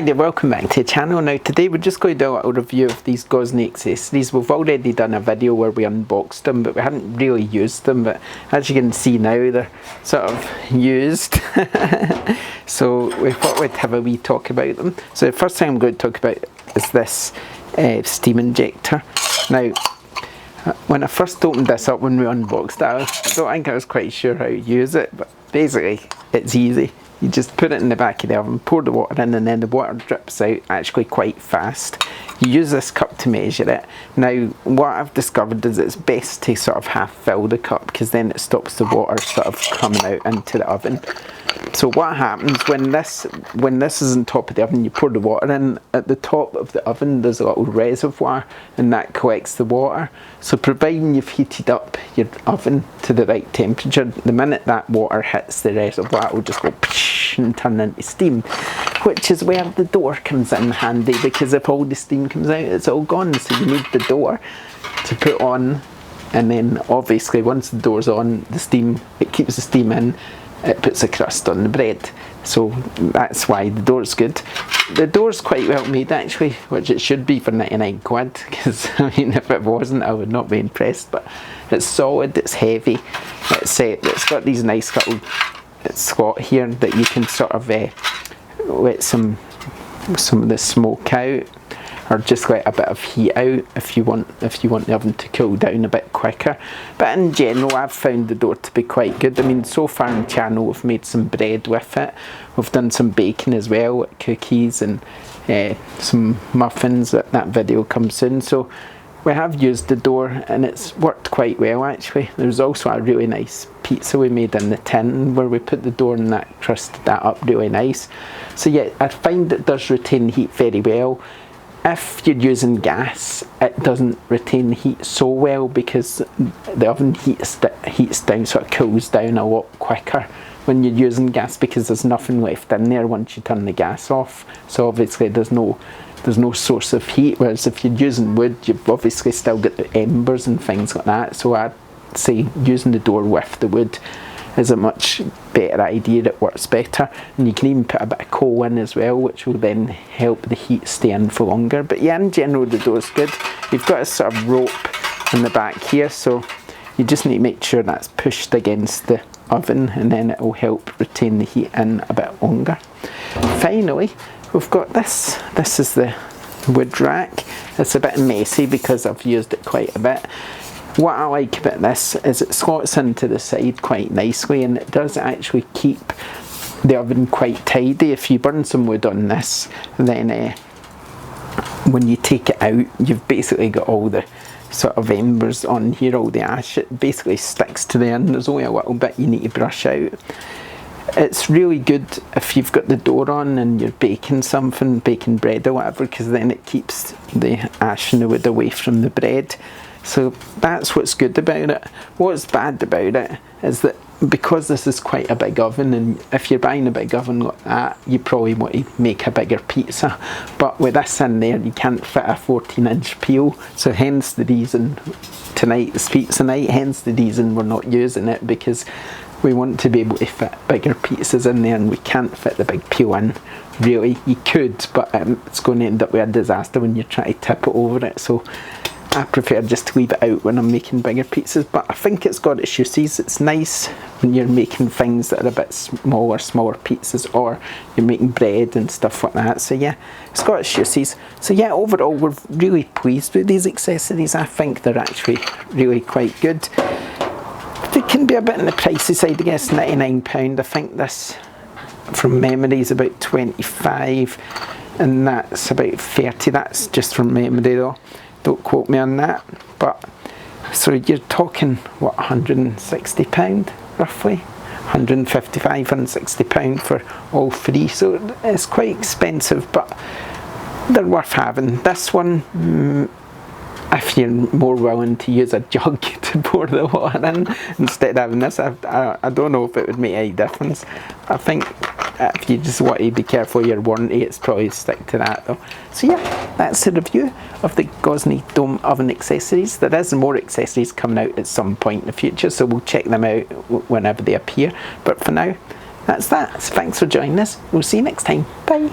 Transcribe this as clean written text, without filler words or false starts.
there, welcome back to the channel. Now today we're just going to do a little review of these Gozney accessories. We've already done a video where we unboxed them, but we hadn't really used them, but as you can see now they're sort of used. So we thought we'd have a wee talk about them. So the first thing I'm going to talk about is this steam injector. Now when I first opened this up when we unboxed it, I don't think I was quite sure how to use it, but basically it's easy. You just put it in the back of the oven, pour the water in, and then the water drips out actually quite fast. You use this cup to measure it. Now what I've discovered is it's best to sort of half fill the cup, because then it stops the water sort of coming out into the oven. So what happens when this is on top of the oven, you pour the water in, at the top of the oven there's a little reservoir and that collects the water. So providing you've heated up your oven to the right temperature, the minute that water hits the reservoir it will just go and turn into steam, which is where the door comes in handy, because if all the steam comes out it's all gone, so you need the door to put on, and then obviously once the door's on, the steam, it keeps the steam in, it puts a crust on the bread. So that's why the door's good. The door's quite well made actually, which it should be for 99 quid, because I mean if it wasn't I would not be impressed. But it's solid, it's heavy, it's got these nice little slot here that you can sort of let some of the smoke out, or just let a bit of heat out if you want the oven to cool down a bit quicker. But in general I've found the door to be quite good. I mean, so far on the channel we've made some bread with it, we've done some baking as well, cookies and some muffins. That video comes soon. So we have used the door and it's worked quite well actually. There's also a really nice pizza we made in the tin where we put the door and that crusted that up really nice. So yeah, I find it does retain heat very well. If you're using gas, it doesn't retain heat so well, because the oven heats down, so it cools down a lot quicker when you're using gas, because there's nothing left in there once you turn the gas off. So obviously there's no source of heat, whereas if you're using wood you've obviously still got the embers and things like that. So I'd say using the door with the wood is a much better idea. It works better, and you can even put a bit of coal in as well, which will then help the heat stay in for longer. But yeah, in general the door's good. You've got a sort of rope in the back here, so you just need to make sure that's pushed against the oven, and then it will help retain the heat in a bit longer. Finally we've got this is the wood rack. It's a bit messy because I've used it quite a bit. What I like about this is it slots into the side quite nicely, and it does actually keep the oven quite tidy. If you burn some wood on this, then when you take it out you've basically got all the sort of embers on here, all the ash. It basically sticks to the end. There's only a little bit you need to brush out. It's really good if you've got the door on and you're baking something, baking bread or whatever, because then it keeps the ash and the wood away from the bread. So that's what's good about it. What's bad about it is that because this is quite a big oven, and if you're buying a big oven like that you probably want to make a bigger pizza, but with this in there you can't fit a 14-inch peel. So hence the reason tonight's pizza night, hence the reason we're not using it, because we want to be able to fit bigger pizzas in there and we can't fit the big peel in. Really, you could, but it's going to end up with a disaster when you try to tip it over it. So I prefer just to leave it out when I'm making bigger pizzas, but I think it's got its uses. It's nice when you're making things that are a bit smaller pizzas, or you're making bread and stuff like that. So yeah, it's got its uses. So yeah, overall we're really pleased with these accessories. I think they're actually really quite good. They can be a bit on the pricey side, I guess, £99. I think this from memory is about 25, and that's about 30. That's just from memory though. Don't quote me on that, but so you're talking what, £160 roughly, £155, £160 for all three. So it's quite expensive, but they're worth having. This one, if you're more willing to use a jug to pour the water in instead of having this, I don't know if it would make any difference. I think if you just want to be careful of your warranty, it's probably stick to that though. So yeah, that's the review of the Gozney Dome oven accessories. There is more accessories coming out at some point in the future, so we'll check them out whenever they appear. But for now, that's that. So thanks for joining us. We'll see you next time. Bye.